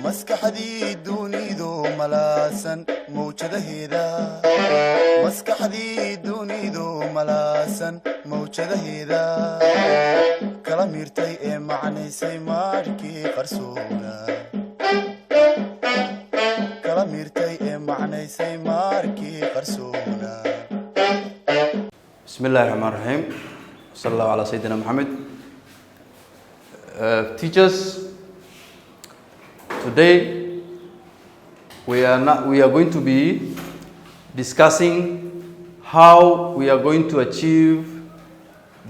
maskaxdii dunidu malaasan mawjadaheeda kala miirtay ee macnaysay maarkii qarsoona Bismillah ar-Rahman ar-Rahim. Sallallahu ala Sayyidina Muhammad. Teachers, today we are going to be discussing how we are going to achieve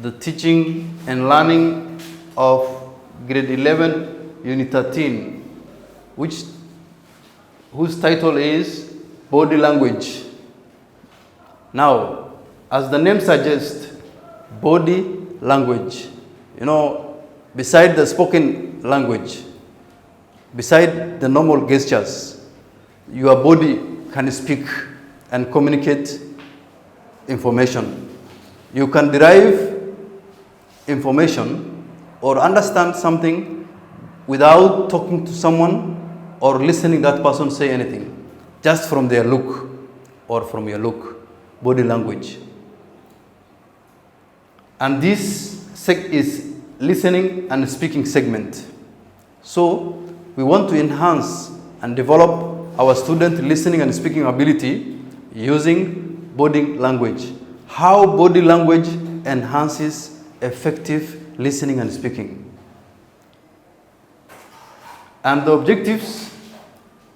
the teaching and learning of grade 11 unit 13, whose title is body language. Now, as the name suggests, body language, beside the spoken language, beside the normal gestures, your body can speak and communicate information. You can derive information or understand something without talking to someone or listening that person say anything, just from their look or from your look, body language. And this is listening and speaking segment. So we want to enhance and develop our student listening and speaking ability using body language. How body language enhances effective listening and speaking. And the objectives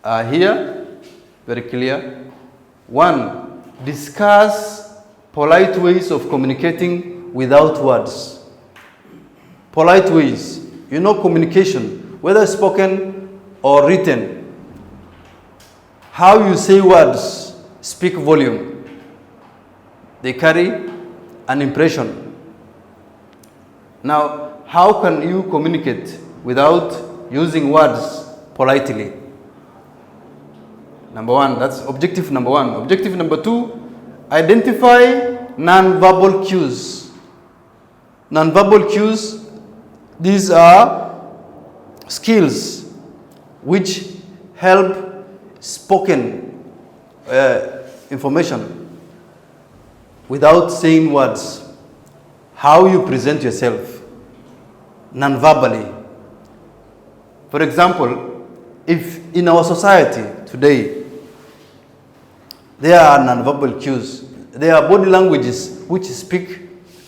are here, very clear. 1, discuss polite ways of communicating without words. Polite ways, communication, whether spoken or written. How you say words speak volume. They carry an impression. Now, how can you communicate without using words politely? Number 1, that's objective number 1. Objective number 2, identify non-verbal cues. Non-verbal cues, these are skills which help spoken information without saying words. How you present yourself non-verbally. For example, if in our society today, there are non-verbal cues, there are body languages which speak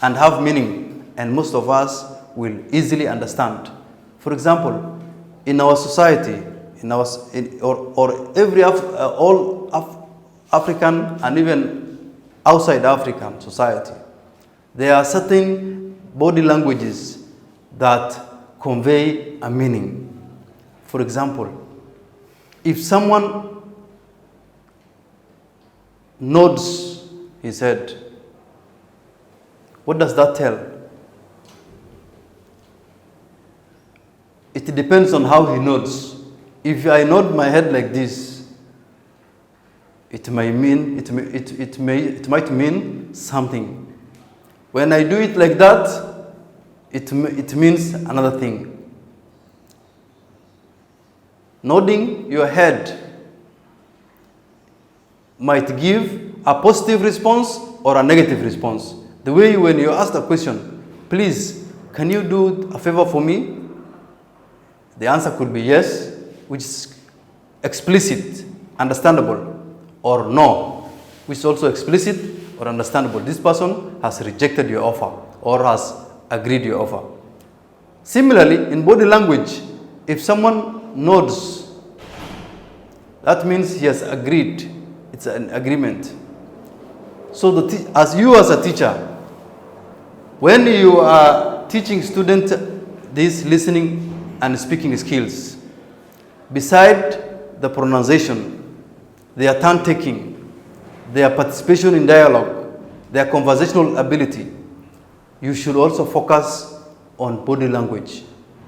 and have meaning, and most of us will easily understand. For example, in our society, all African and even outside African society, there are certain body languages that convey a meaning. For example, if someone nods his head, what does that tell? It depends on how he nods. If I nod my head like this, it might mean something. When I do it like that, it means another thing. Nodding your head might give a positive response or a negative response. The way when you ask the question, please, can you do a favor for me? The answer could be yes, which is explicit, understandable, or no, which is also explicit or understandable. This person has rejected your offer or has agreed your offer. Similarly, in body language, if someone nods, that means he has agreed. It's an agreement. So as a teacher, when you are teaching students these listening and speaking skills, beside the pronunciation, their turn taking, their participation in dialogue, their conversational ability, you should also focus on body language,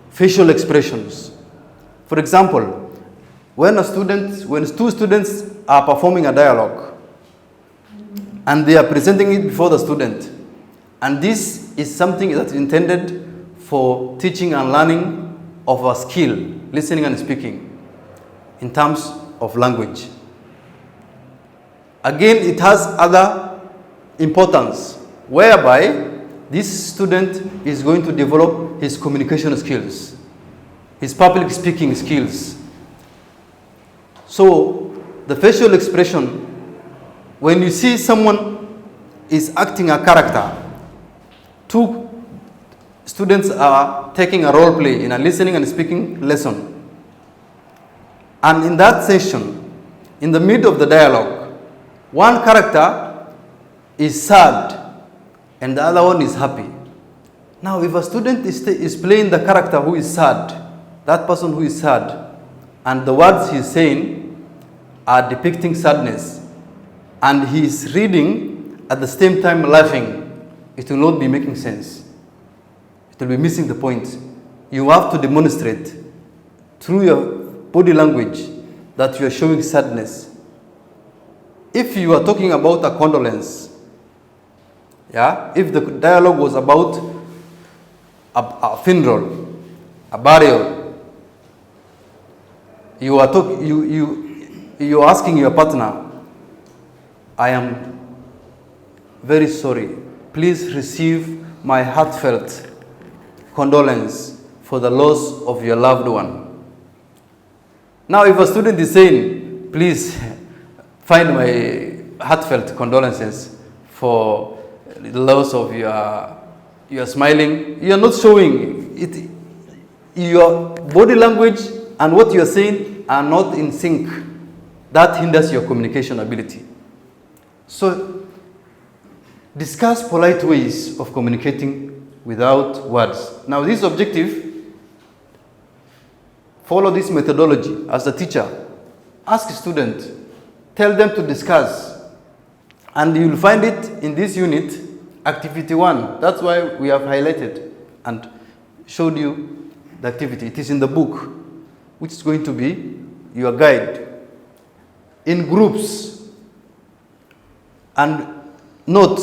facial expressions. For example, when two students are performing a dialogue and they are presenting it before the student, And this is something that is intended for teaching and learning of a skill, listening and speaking, in terms of language. Again, it has other importance, whereby this student is going to develop his communication skills, his public speaking skills. So, the facial expression, when you see someone is acting a character, two students are taking a role play in a listening and speaking lesson. And in that session, in the middle of the dialogue, one character is sad and the other one is happy. Now, if a student is playing the character who is sad, that person who is sad, and the words he's saying are depicting sadness, and he is reading at the same time laughing, it will not be making sense. It will be missing the point. You have to demonstrate through your body language that you are showing sadness. If you are talking about a condolence, if the dialogue was about a funeral, a burial, you are asking your partner, I am very sorry. Please receive my heartfelt condolence for the loss of your loved one. Now, if a student is saying, please find my heartfelt condolences for the loss of you are smiling, you are not showing it. Your body language and what you are saying are not in sync. That hinders your communication ability. So, discuss polite ways of communicating without words. Now, this objective, follow this methodology as a teacher. Ask students, tell them to discuss. And you will find it in this unit, activity 1. That's why we have highlighted and showed you the activity. It is in the book, which is going to be your guide. In groups. And note,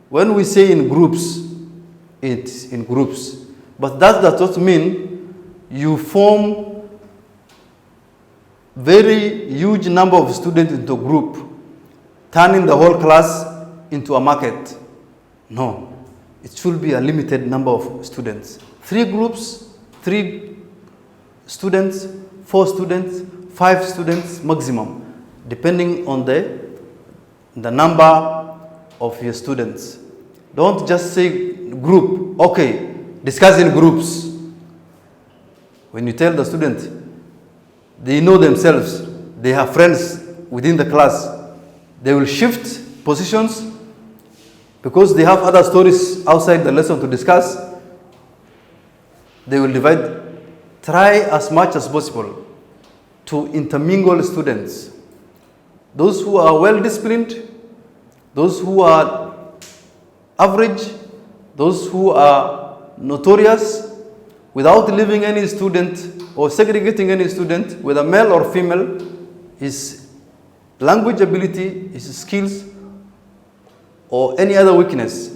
when we say in groups, it's in groups. But that does not mean you form very huge number of students into a group, turning the whole class into a market. No, it should be a limited number of students. 3 groups, 3 students, 4 students, 5 students maximum, depending on the number of your students. Don't just say group, okay, discuss in groups. When you tell the student, they know themselves, they have friends within the class, they will shift positions because they have other stories outside the lesson to discuss. They will divide. Try as much as possible to intermingle students. Those who are well disciplined, those who are average, those who are notorious, without leaving any student or segregating any student, whether male or female, his language ability, his skills, or any other weakness.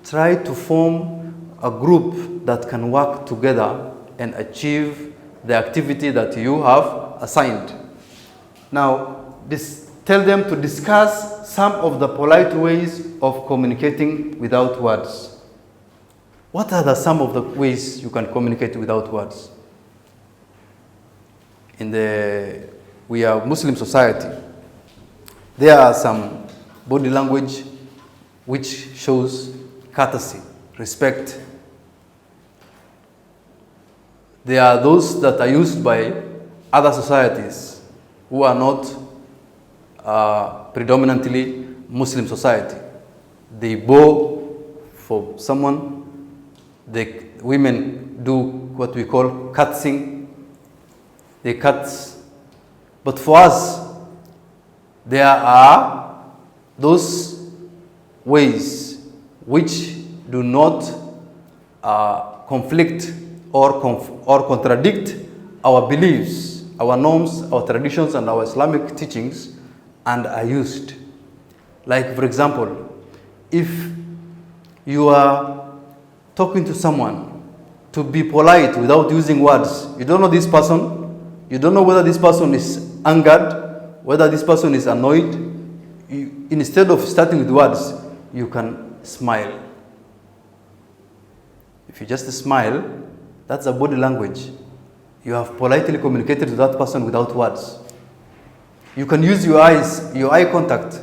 Try to form a group that can work together and achieve the activity that you have assigned. Now, tell them to discuss some of the polite ways of communicating without words. What are some of the ways you can communicate without words? We are Muslim society. There are some body language which shows courtesy, respect. There are those that are used by other societies who are not predominantly Muslim society. They bow for someone. The women do what we call curtsing. They curtsy. But for us, there are those ways which do not conflict or contradict our beliefs, our norms, our traditions, and our Islamic teachings, and are used. Like, for example, if you are talking to someone, to be polite without using words. You don't know this person. You don't know whether this person is angered, whether this person is annoyed. Instead of starting with words, you can smile. If you just smile, that's a body language. You have politely communicated to that person without words. You can use your eyes, your eye contact.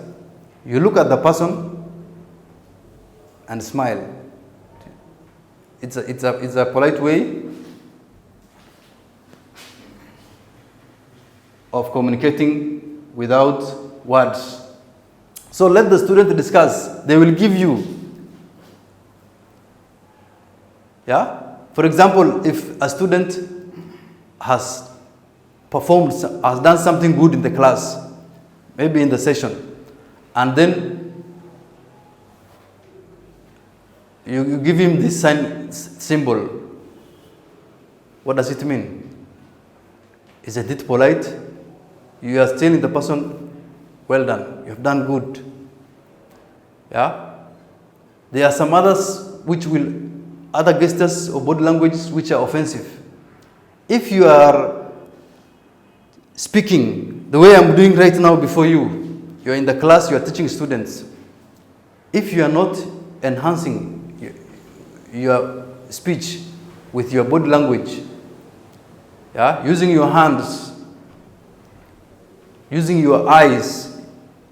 You look at the person and smile. It's a polite way of communicating without words. So let the student discuss. They will give you. Yeah? For example, if a student has performed, has done something good in the class, maybe in the session, and then you give him this symbol, what does it mean? Isn't it polite? You are telling the person, well done, you have done good. Yeah? There are some others other gestures or body languages which are offensive. If you are speaking the way I'm doing right now before you, you're in the class, you are teaching students. If you are not enhancing your speech with your body language, yeah, using your hands, using your eyes,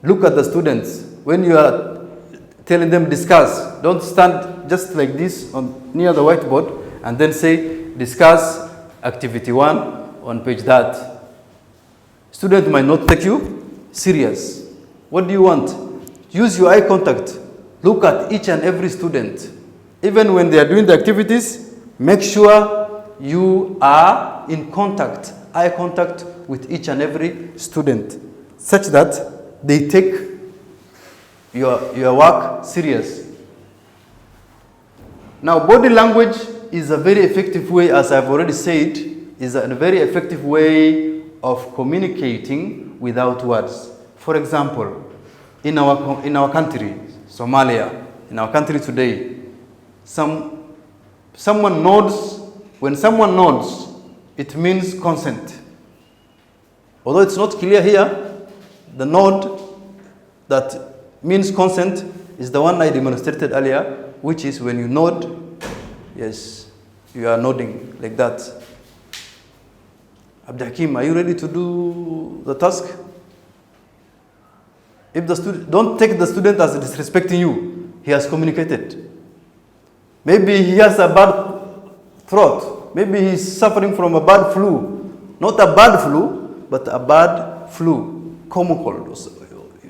look at the students. When you are telling them discuss, don't stand just like this near the whiteboard and then say discuss activity 1 on page that. Student might not take you serious. What do you want? Use your eye contact. Look at each and every student. Even when they are doing the activities, make sure you are in contact, eye contact with each and every student, such that they take your work serious. Now, body language is a very effective way, as I've already said, is a very effective way of communicating without words. For example, in our country, Somalia, in our country today, someone nods. When someone nods, it means consent. Although it's not clear here, the nod that means consent is the one I demonstrated earlier, which is when you nod, yes, you are nodding like that. Abdul Hakim, are you ready to do the task? If the student, don't take the student as disrespecting you. He has communicated. Maybe he has a bad throat. Maybe he's suffering from a bad flu. Not a bad flu, but a bad flu. Common cold.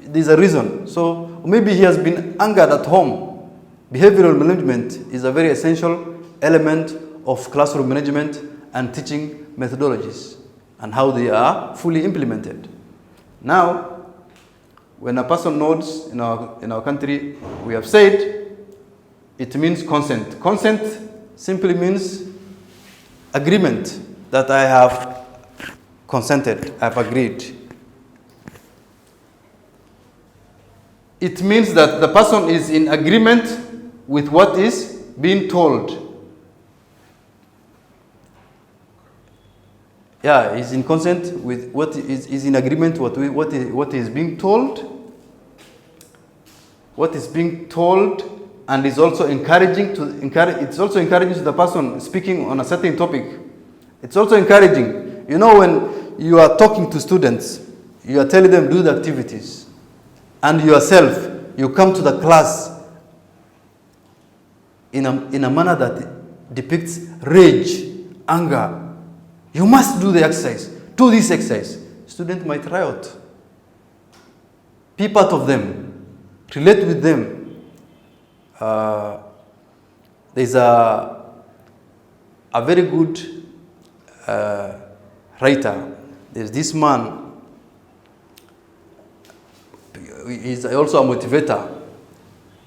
There's a reason. So maybe he has been angered at home. Behavioral management is a very essential element of classroom management and teaching methodologies and how they are fully implemented. Now, when a person nods in our country, we have said it means consent. Consent simply means agreement, that I have consented, I have agreed. It means that the person is in agreement with what is being told. Yeah, he's in consent with what is in agreement with what is being told. What is being told, and is also encouraging it's also encouraging to the person speaking on a certain topic. It's also encouraging. You know, when you are talking to students, you are telling them do the activities, and yourself, you come to the class in a manner that depicts rage, anger. You must do the exercise. Do this exercise. Student might riot. Be part of them. Relate with them. There's a very good writer. There's this man. He's also a motivator,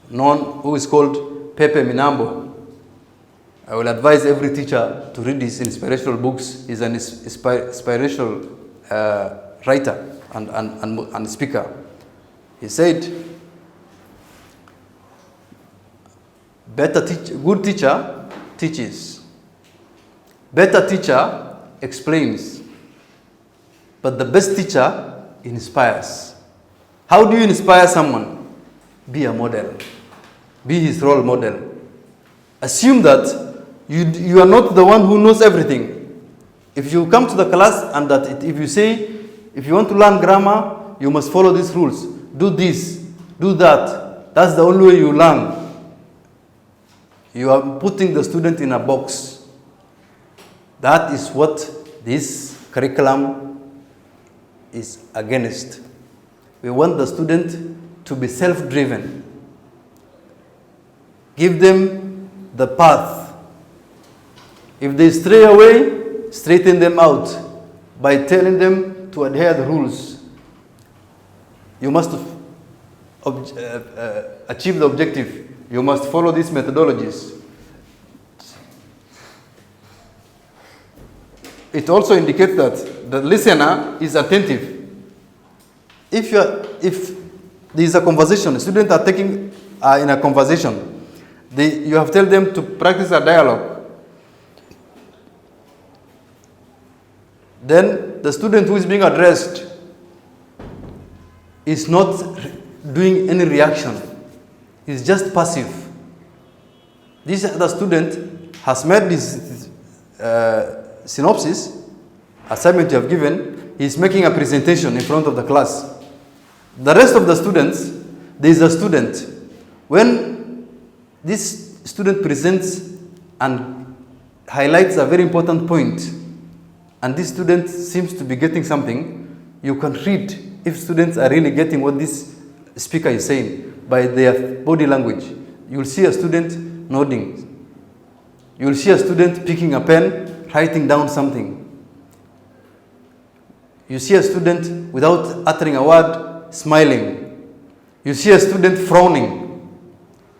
who is called Pepe Minambo. I will advise every teacher to read his inspirational books. He's an inspirational writer and speaker. He said, Good teacher teaches. Better teacher explains. But the best teacher inspires. How do you inspire someone? Be a model. Be his role model. Assume that you are not the one who knows everything. If you come to the class and if you say, if you want to learn grammar, you must follow these rules. Do this, do that. That's the only way you learn. You are putting the student in a box. That is what this curriculum is against. We want the student to be self-driven. Give them the path. If they stray away, straighten them out by telling them to adhere the rules. You must achieve the objective. You must follow these methodologies. It also indicates that the listener is attentive. If there is a conversation, students are in a conversation, you have told them to practice a dialogue. Then the student who is being addressed is not doing any reaction. He's just passive. This other student has made this synopsis, assignment you have given. He's making a presentation in front of the class. The rest of the students, there is a student. When this student presents and highlights a very important point, and this student seems to be getting something, you can read if students are really getting what this speaker is saying by their body language. You will see a student nodding. You will see a student picking a pen, writing down something. You see a student, without uttering a word, smiling. You see a student frowning.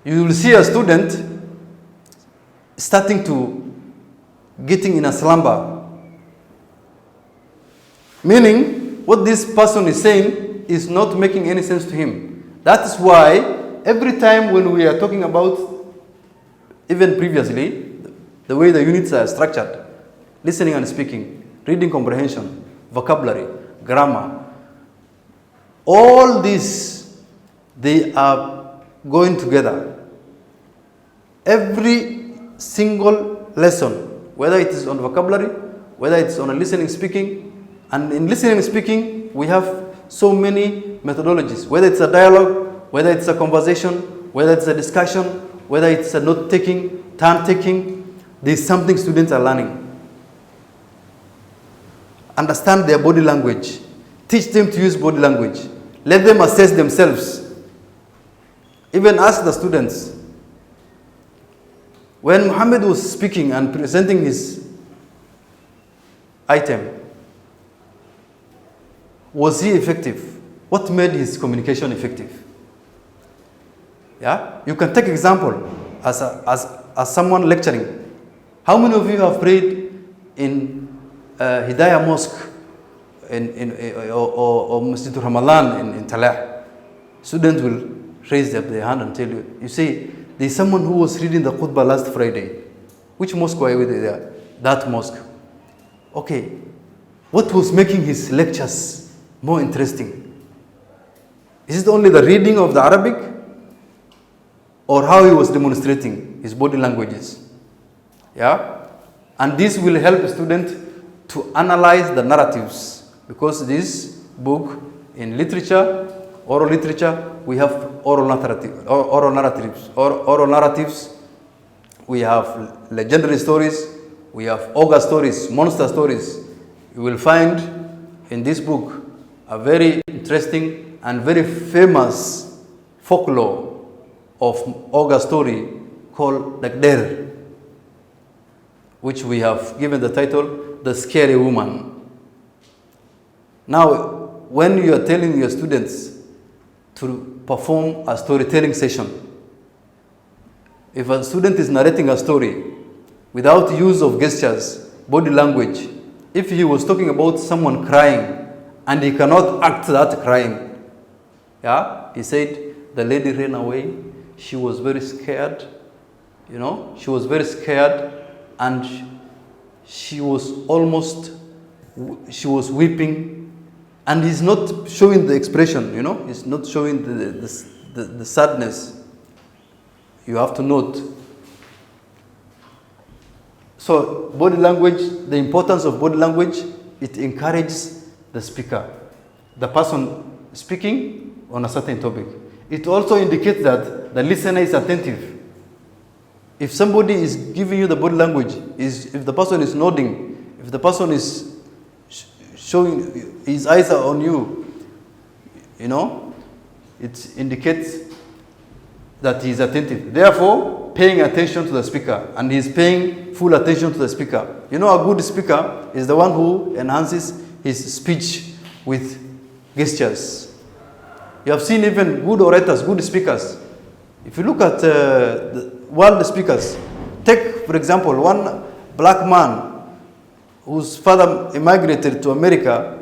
You will see a student starting to getting in a slumber. Meaning, what this person is saying is not making any sense to him. That is why every time when we are talking about, even previously, the way the units are structured, listening and speaking, reading comprehension, vocabulary, grammar, all these, they are going together. Every single lesson, whether it is on vocabulary, whether it's on a listening speaking, and in listening and speaking, we have so many methodologies, whether it's a dialogue, whether it's a conversation, whether it's a discussion, whether it's a note-taking, turn-taking, there's something students are learning. Understand their body language. Teach them to use body language. Let them assess themselves. Even ask the students. When Muhammad was speaking and presenting his item, was he effective? What made his communication effective? Yeah? You can take example as someone lecturing. How many of you have prayed in Hidayah Mosque or Masjid Ramadan in Talah? Students will raise their hand and tell you. You say, there's someone who was reading the khutbah last Friday. Which mosque were you there? That mosque. Okay. What was making his lectures more interesting? Is it only the reading of the Arabic, or how he was demonstrating his body languages? Yeah? And this will help a student to analyze the narratives, because this book in literature, oral literature, we have oral narratives, we have legendary stories, we have ogre stories, monster stories. You will find in this book a very interesting and very famous folklore of ogre story called Dagder, which we have given the title, The Scary Woman. Now, when you are telling your students to perform a storytelling session, if a student is narrating a story without use of gestures, body language, if he was talking about someone crying and he cannot act that crying, yeah, he said the lady ran away, she was very scared, You know, she was very scared, and she was almost, she was weeping, and he's not showing the expression, you know, he's not showing the sadness. You have to note. So body language, the importance of body language, it encourages the speaker, the person speaking on a certain topic. It also indicates that the listener is attentive. If somebody is giving you the body language, if the person is nodding, if the person is showing his eyes are on you, you know, it indicates that he is attentive. Therefore, paying attention to the speaker, and he is paying full attention to the speaker. You know, a good speaker is the one who enhances his speech with gestures. You have seen even good orators, good speakers. If you look at the world speakers, take, for example, one black man whose father immigrated to America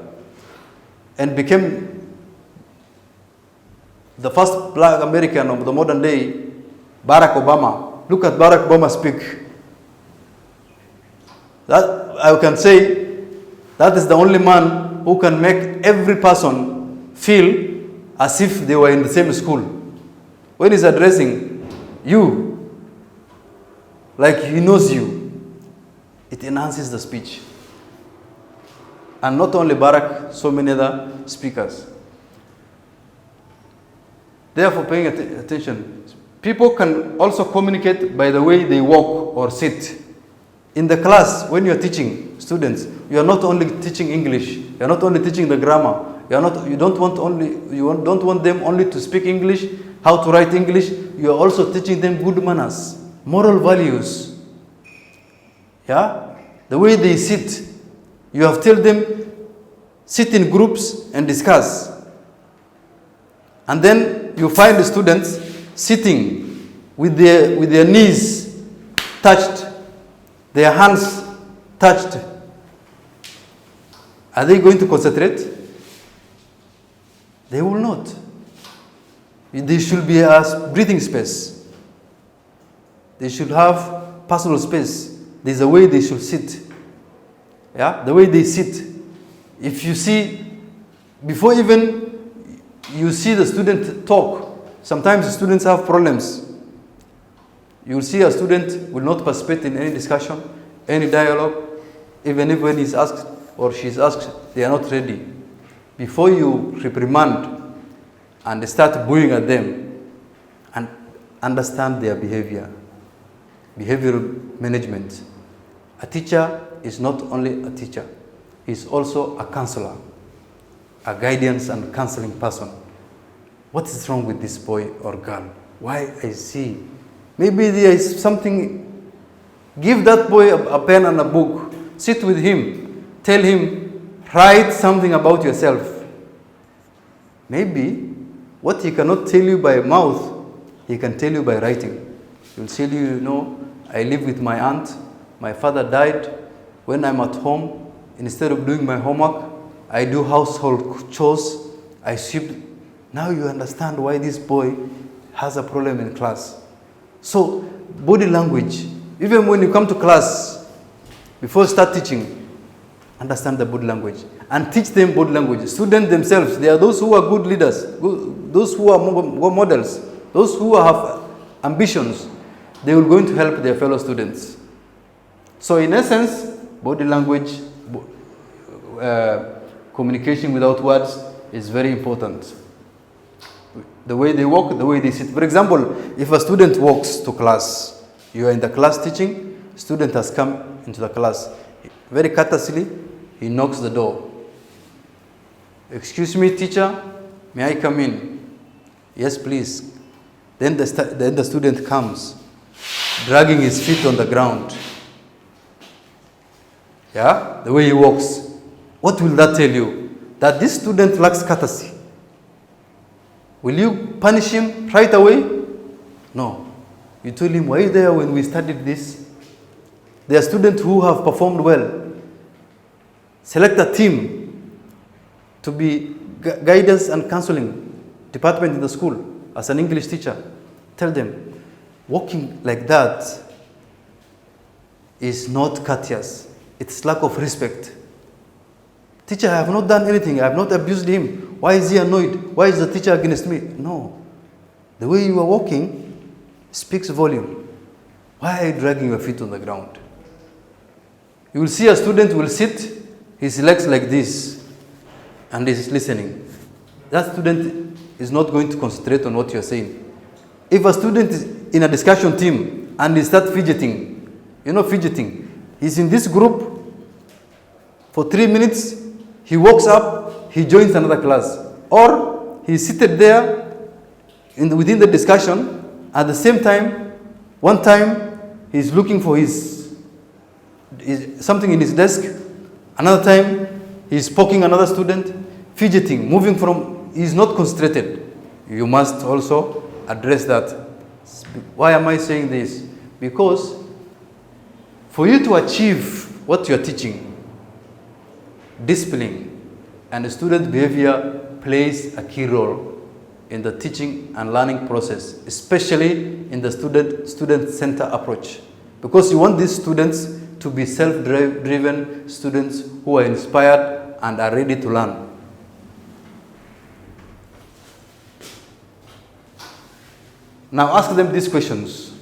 and became the first black American of the modern day, Barack Obama. Look at Barack Obama speak. That, I can say, that is the only man who can make every person feel as if they were in the same school. When he's addressing you, like he knows you, it enhances the speech. And not only Barack, so many other speakers. Therefore, paying attention. People can also communicate by the way they walk or sit. In the class, when you're teaching students, you are not only teaching English, you are not only teaching the grammar, you don't want them only to speak English, how to write English, you are also teaching them good manners, moral values. Yeah? The way they sit, you have told them, sit in groups and discuss. And then you find the students sitting with their knees touched, their hands touched. Are they going to concentrate? They will not. There should be a breathing space. They should have personal space. There's a way they should sit. Yeah, the way they sit. If you see, before even you see the student talk, sometimes students have problems. You will see a student will not participate in any discussion, any dialogue, even if when he's asked or she's asked, they are not ready. Before you reprimand and start booing at them, and understand their behavior, behavioral management. A teacher is not only a teacher, he's also a counselor, a guidance and counseling person. What is wrong with this boy or girl? Why I see? Maybe there is something. Give that boy a pen and a book. Sit with him. Tell him, write something about yourself. Maybe what he cannot tell you by mouth, he can tell you by writing. He will tell you, you know, I live with my aunt. My father died. When I'm at home, instead of doing my homework, I do household chores. I sweep. Now you understand why this boy has a problem in class. So, body language. Even when you come to class, before you start teaching, understand the body language. And teach them body language. Students themselves, they are those who are good leaders, those who are models, those who have ambitions. They will going to help their fellow students. So in essence, body language, communication without words is very important. The way they walk, the way they sit. For example, if a student walks to class, you are in the class teaching, student has come into the class. Very courteously, he knocks the door. Excuse me, teacher, may I come in? Yes, please. Then the student comes, dragging his feet on the ground. Yeah, the way he walks. What will that tell you? That this student lacks courtesy. Will you punish him right away? No. You told him, were you there when we studied this? There are students who have performed well. Select a team to be guidance and counseling department in the school as an English teacher. Tell them, Walking like that is not courteous. It's lack of respect. Teacher, I have not done anything. I have not abused him. Why is he annoyed? Why is the teacher against me? No. The way you are walking speaks volume. Why are you dragging your feet on the ground? You will see a student will sit, his legs like this, and is listening. That student is not going to concentrate on what you are saying. If a student is in a discussion team and he starts fidgeting, fidgeting, he's in this group for 3 minutes, he walks up, he joins another class. Or he's seated there within the discussion, at the same time, one time he's looking for something in his desk, another time he's poking another student, fidgeting, moving from, he's not concentrated. You must also address that. Why am I saying this? Because for you to achieve what you are teaching, discipline and student behavior plays a key role in the teaching and learning process, especially in the student-centered approach. Because you want these students to be self-driven students who are inspired and are ready to learn. Now ask them these questions.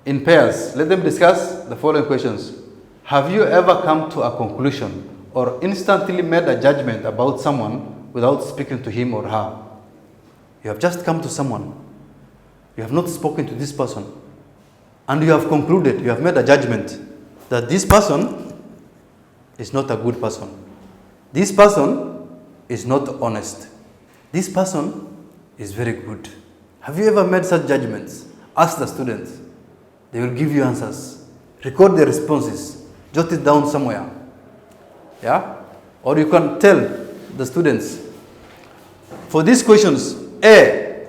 In pairs, let them discuss the following questions. Have you ever come to a conclusion or instantly made a judgment about someone without speaking to him or her? You have just come to someone. You have not spoken to this person. And you have concluded, you have made a judgment that this person is not a good person. This person is not honest. This person is very good. Have you ever made such judgments? Ask the students. They will give you answers. Record their responses. Jot it down somewhere. Yeah? Or you can tell the students. For these questions, A,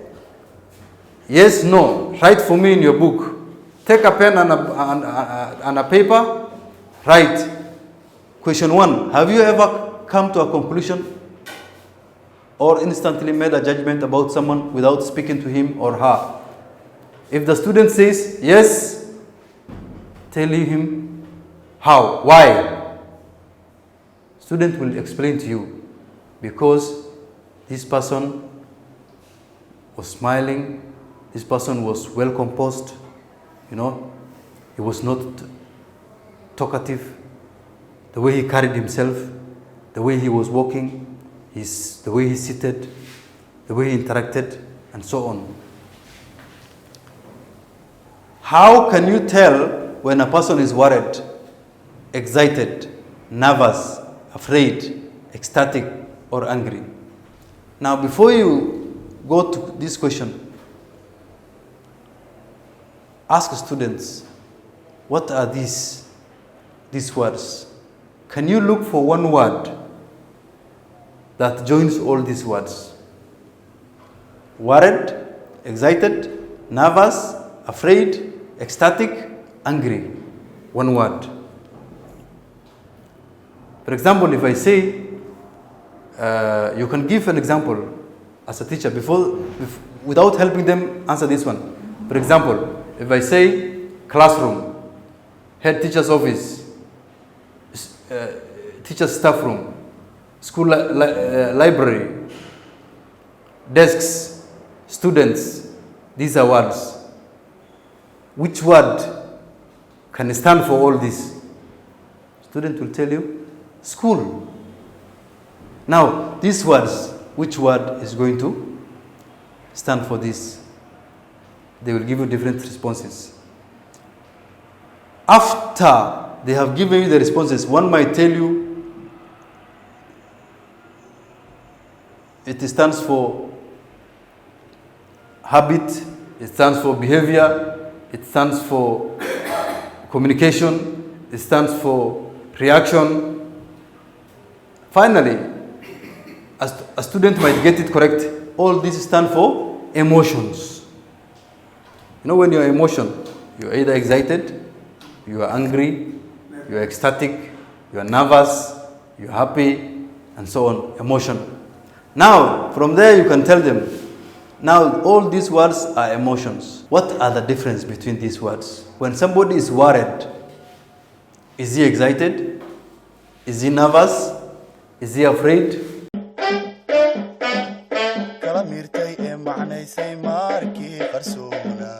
yes, no, write for me in your book. Take a pen and a paper, write. Question 1, have you ever come to a conclusion or instantly made a judgment about someone without speaking to him or her? If the student says yes, tell him how, why. Student will explain to you, because this person was smiling, this person was well composed, he was not talkative. The way he carried himself, the way he was walking, the way he seated, the way he interacted, and so on. How can you tell when a person is worried, excited, nervous, afraid, ecstatic, or angry? Now, before you go to this question, ask students, what are these words? Can you look for one word that joins all these words? Worried, excited, nervous, afraid, ecstatic, angry. One word. For example, if I say, you can give an example as a teacher without helping them answer this one. For example, if I say classroom, head teacher's office, teacher's staff room, school library, desks, students, these are words. Which word can stand for all this? Student will tell you, school. Now, these words, which word is going to stand for this? They will give you different responses. After they have given you the responses, one might tell you it stands for habit, it stands for behavior, it stands for communication, it stands for reaction. Finally, a student might get it correct. All these stand for emotions. When you're emotion, you're either excited, you are angry, you're ecstatic, you're nervous, you're happy, and so on. Emotion. Now, from there you can tell them, Now, all these words are emotions. What are the difference between these words? When somebody is worried, is he excited? Is he nervous? Is he afraid? kala miirtay ee macnaysay maarkii qarsoona